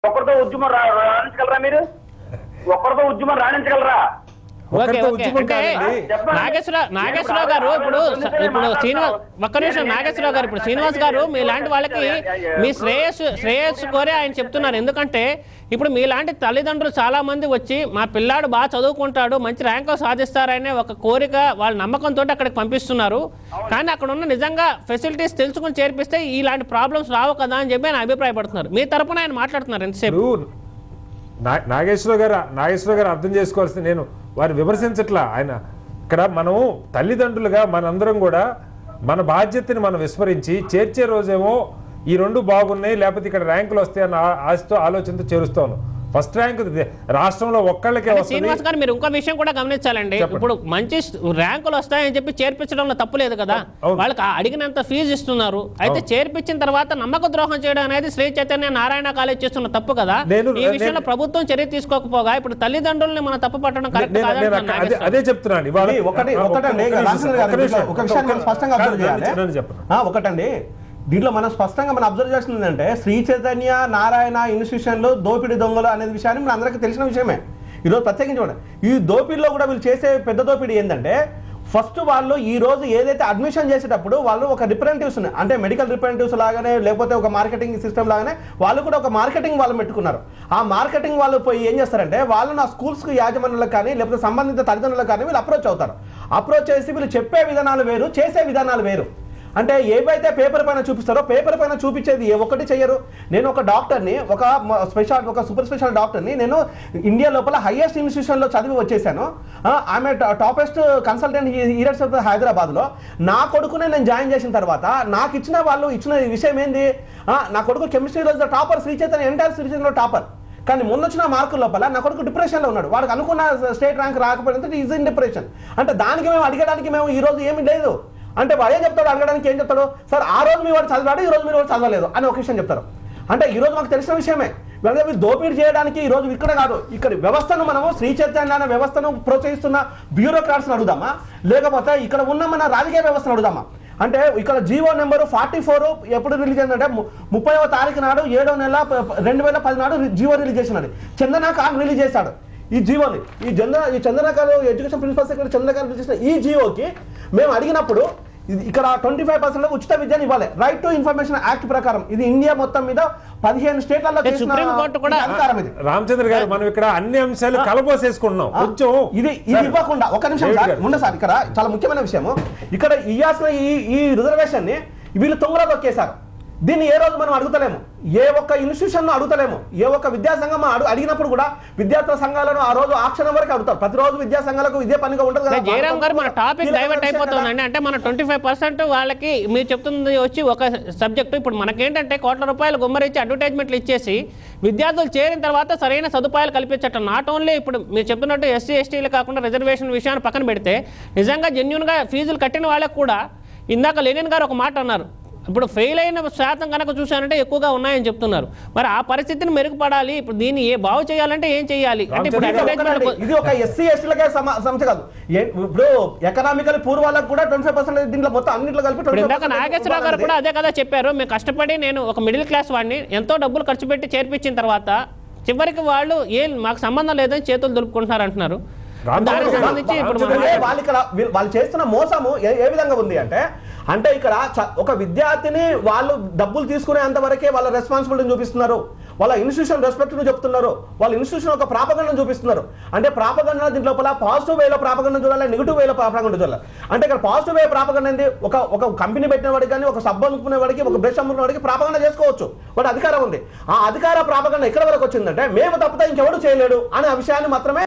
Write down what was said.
ఒక్కరితో ఉద్యమం రాణించగలరా మీరు? ఒక్కరితో ఉద్యమం రాణించగలరా? నాగేశ్వరరావు గారు ఇప్పుడు శ్రీనివాస్ ఒక్క నిమిషం నాగేశ్వరరావు గారు ఇప్పుడు శ్రీనివాస్ గారు మీలాంటి వాళ్ళకి మీ శ్రేయస్సు కోరే ఆయన చెప్తున్నారు. ఎందుకంటే ఇప్పుడు మీలాంటి తల్లిదండ్రులు చాలా మంది వచ్చి మా పిల్లాడు బాగా చదువుకుంటాడు మంచి ర్యాంకు సాధిస్తారనే ఒక కోరిక వాళ్ళ నమ్మకంతో అక్కడికి పంపిస్తున్నారు. కానీ అక్కడ ఉన్న నిజంగా ఫెసిలిటీస్ తెలుసుకుని చేర్పిస్తే ఇలాంటి ప్రాబ్లమ్స్ రావు కదా అని చెప్పి ఆయన అభిప్రాయపడుతున్నారు. మీ తరపున ఆయన మాట్లాడుతున్నారు ఎంతసేపు. నాగేశ్వర గారు అర్థం చేసుకోవాల్సింది నేను వారిని విమర్శించట్లా. ఆయన ఇక్కడ మనం తల్లిదండ్రులుగా మనందరం కూడా మన బాధ్యతని మనం విస్మరించి చేర్చే రోజేమో ఈ రెండు బాగున్నాయి లేకపోతే ఇక్కడ ర్యాంకులు వస్తాయి అన్న ఆశతో ఆలోచనతో చేరుస్తాను. ఫస్ట్ ర్యాంక్ రాష్ట్రంలో ఒక్కళ్ళకే వస్తుంది. శ్రీనివాస్ గారు మీరు ఇంకో విషయం కూడా గమనించాలండి. ఇప్పుడు మంచి ర్యాంకులు వస్తాయని చెప్పి చేర్పించడంలో తప్పు లేదు కదా. వాళ్ళకి అడిగినంత ఫీజు ఇస్తున్నారు. అయితే చేర్పించిన తర్వాత నమ్మక ద్రోహం చేయడం అనేది శ్రీ చైతన్య నారాయణ కాలేజ్ చేస్తున్న తప్పు కదా. ఈ విషయంలో ప్రభుత్వం చర్య తీసుకోకపోగా ఇప్పుడు తల్లిదండ్రుల్ని మనం తప్పు పట్టడం కరెక్ట్ కాదు. అదే చెప్తున్నాను. ఒకటండి దీంట్లో మనం స్పష్టంగా మనం అబ్జర్వ్ చేస్తుంది ఏంటంటే శ్రీ చైతన్య నారాయణ ఇన్స్టిట్యూషన్లో దోపిడీ దొంగలు అనేది విషయాన్ని మన అందరికీ తెలిసిన విషయమే. ఈరోజు ప్రత్యేకించి ఈ దోపిడీలో కూడా వీళ్ళు చేసే పెద్ద దోపిడీ ఏంటంటే ఫస్ట్ వాళ్ళు ఈ రోజు ఏదైతే అడ్మిషన్ చేసేటప్పుడు వాళ్ళు ఒక రిప్రజెంటేటివ్స్ అంటే మెడికల్ రిప్రజెంటేటివ్స్ లాగానే లేకపోతే ఒక మార్కెటింగ్ సిస్టమ్ లాగానే వాళ్ళు కూడా ఒక మార్కెటింగ్ వాళ్ళు పెట్టుకున్నారు. ఆ మార్కెటింగ్ వాళ్ళు పోయి ఏం చేస్తారంటే వాళ్ళు నా స్కూల్స్కి యాజమాన్యులకు కానీ లేకపోతే సంబంధిత తల్లిదండ్రులకు కానీ వీళ్ళు అప్రోచ్ అవుతారు. అప్రోచ్ చేసి వీళ్ళు చెప్పే విధానాలు వేరు చేసే విధానాలు వేరు. అంటే ఏవైతే పేపర్ పైన చూపిస్తారో పేపర్ పైన చూపించేది ఏ ఒక్కటి చెయ్యరు. నేను ఒక డాక్టర్ని ఒక సూపర్ స్పెషల్ డాక్టర్ని నేను ఇండియా లోపల హైయెస్ట్ ఇన్స్టిట్యూషన్లో చదివి వచ్చేసాను. ఆమె టాపెస్ట్ కన్సల్టెంట్ ఈరట్స్ హైదరాబాద్లో. నా కొడుకునే నేను జాయిన్ చేసిన తర్వాత నాకు ఇచ్చిన విషయం ఏంది, నా కొడుకు కెమిస్ట్రీలో టాపర్ శ్రీ చైతన్య ఎంటైర్ శ్రీ చైతన్యలో టాపర్. కానీ మొన్న వచ్చిన మార్కుల లోపల నా కొడుకు డిప్రెషన్లో ఉన్నాడు. వాడికి అనుకున్న స్టేట్ ర్యాంక్ రాకపోయినంత ఈజ్ ఇన్ డిప్రెషన్. అంటే దానికి మేము అడిగడానికి మేము ఈ రోజు ఏమీ లేదు. అంటే వాడు ఏం చెప్తాడు అడగడానికి ఏం చెప్తాడు, సార్ ఆ రోజు మీ వాడు చదివాడు ఈ రోజు మీరు వాడు చదవలేదు అని ఒక విషయం చెప్తారు. అంటే ఈ రోజు మాకు తెలిసిన విషయమే. వీళ్ళు దోపిడీ చేయడానికి ఈ రోజు ఇక్కడ కాదు ఇక్కడ వ్యవస్థను మనము శ్రీ చైతన్య అనే వ్యవస్థను ప్రోత్సహిస్తున్న బ్యూరోక్రాట్స్ని అడుగుదామా లేకపోతే ఇక్కడ ఉన్న మన రాజకీయ వ్యవస్థను అడుగుదామా? అంటే ఇక్కడ జీవో నెంబరు 44 ఎప్పుడు రిలీజ్ అయిందంటే 30వ తారీఖు నాడు 7వ నెల 2010 నాడు జీవో రిలీజ్ చేసినాడు. చందనాకాన్ రిలీజ్ చేశాడు ఈ జీవోని. ఈ చందనాకారు ఎడ్యుకేషన్ ప్రిన్సిపల్ సెక్రటరీ చందనాకారు రిలీజ్ చేసిన ఈ జీవోకి మేము అడిగినప్పుడు ఇక్కడ 25% ఉచిత విద్యను ఇవ్వాలి రైట్ టు ఇన్ఫర్మేషన్ యాక్ట్ ప్రకారం. ఇది ఇండియా మొత్తం మీద 15 స్టేట్లలో అధికారం. ఇది రామచంద్ర గారు మనం ఇక్కడ అన్ని అంశాలు కలబోసేసుకుంటున్నాం. కొంచెం ఇది ఇవ్వకుండా ఒక నిమిషం సార్ ఇక్కడ చాలా ముఖ్యమైన విషయం. ఇక్కడ ఇవ్వాల్సిన ఈ రిజర్వేషన్ ని వీళ్ళు తొంగలో తొక్కేశారు. దీన్ని ఏ రోజు మనం అడుగుతలేము, ఏ ఒక్క ఇన్స్టిట్యూషన్ అడుగుతలేము, ఏ ఒక్క విద్యాసంఘం అడిగినప్పుడు కూడా విద్యార్థుల సంఘాలను ఆ రోజు ఆక్షణ వరకు అడుగుతారు. ప్రతిరోజు విద్యాసంఘాలకు ఇదే పనిగా ఉంటుంది కదా. జయరామ్ గారు మన టాపిక్ డైవర్ట్ అయిపోతుందండి. అంటే మన 25% వాళ్ళకి మీరు చెప్తుంది వచ్చి ఒక సబ్జెక్టు. ఇప్పుడు మనకేంటంటే కోట్ల రూపాయలు గుమ్మరించి అడ్వర్టైజ్మెంట్లు ఇచ్చేసి విద్యార్థులు చేరిన తర్వాత సరైన సదుపాయాలు కల్పించటం. నాట్ ఓన్లీ ఇప్పుడు మీరు చెప్పినట్టు ఎస్సీ ఎస్టీలు కాకుండా రిజర్వేషన్ విషయాన్ని పక్కన పెడితే నిజంగా జెన్యూన్గా ఫీజులు కట్టిన వాళ్ళకు కూడా ఇందాక లెనిన్ గారు ఒక మాట అన్నారు, ఇప్పుడు ఫెయిల్ అయిన శాతం కనుక చూసానంటే ఎక్కువగా ఉన్నాయని చెప్తున్నారు. మరి ఆ పరిస్థితిని మెరుగుపడాలి. ఇప్పుడు దీన్ని బాగు చేయాలంటే ఏం చేయాలి అంటే ఇది ఒక ఎస్సీ ఎస్టీలకే సమస్య కాదు. ఇప్పుడు ఎకనామికల్ పూర్ వాళ్ళకి కూడా 25% దీంట్లో మొత్తం అన్నింటిలో కలిపి. ఇందాక నాగేశ్వరరావు గారు కూడా అదే కదా చెప్పారు. మేము కష్టపడి నేను ఒక మిడిల్ క్లాస్ వాడిని ఎంతో డబ్బులు ఖర్చు పెట్టి చేర్పించిన తర్వాత చివరికి వాళ్ళు మాకు సంబంధం లేదని చేతులు దులుపుకుంటున్నారు అంటున్నారు. దానికి సంబంధించి ఇప్పుడు వాళ్ళు చేస్తున్న మోసము ఏ విధంగా ఉంది అంటే ఇక్కడ ఒక విద్యార్థిని వాళ్ళు డబ్బులు తీసుకునేంత వరకే వాళ్ళ రెస్పాన్సిబిలిటీని చూపిస్తున్నారు. వాళ్ళ ఇన్స్టిట్యూషన్ రెస్పెక్ట్ చూపుతున్నారు. వాళ్ళ ఇన్స్టిట్యూషన్ ఒక ప్రాపగండను చూపిస్తున్నారు. అంటే ప్రాపగండ దీంట్లో పాజిటివ్ వేలో ప్రాపగండ చూడాలి, నెగిటివ్ వేలో ప్రాపగండ చూడాలి. అంటే ఇక్కడ పాజిటివ్ వే ప్రాపగండ ఏంది, ఒక కంపెనీ పెట్టిన వాడికి కానీ ఒక సబ్బు అమ్ముకునే వాడికి ఒక బ్రష్ అమ్ముకునే వాడికి ప్రాపగండ చేసుకోవచ్చు, వాడి అధికారం ఉంది. ఆ అధికార ప్రాపగండ ఎక్కడ వరకు వచ్చిందంటే మేము తప్పితే ఇంకెవడు చేయలేడు అనే విషయాన్ని మాత్రమే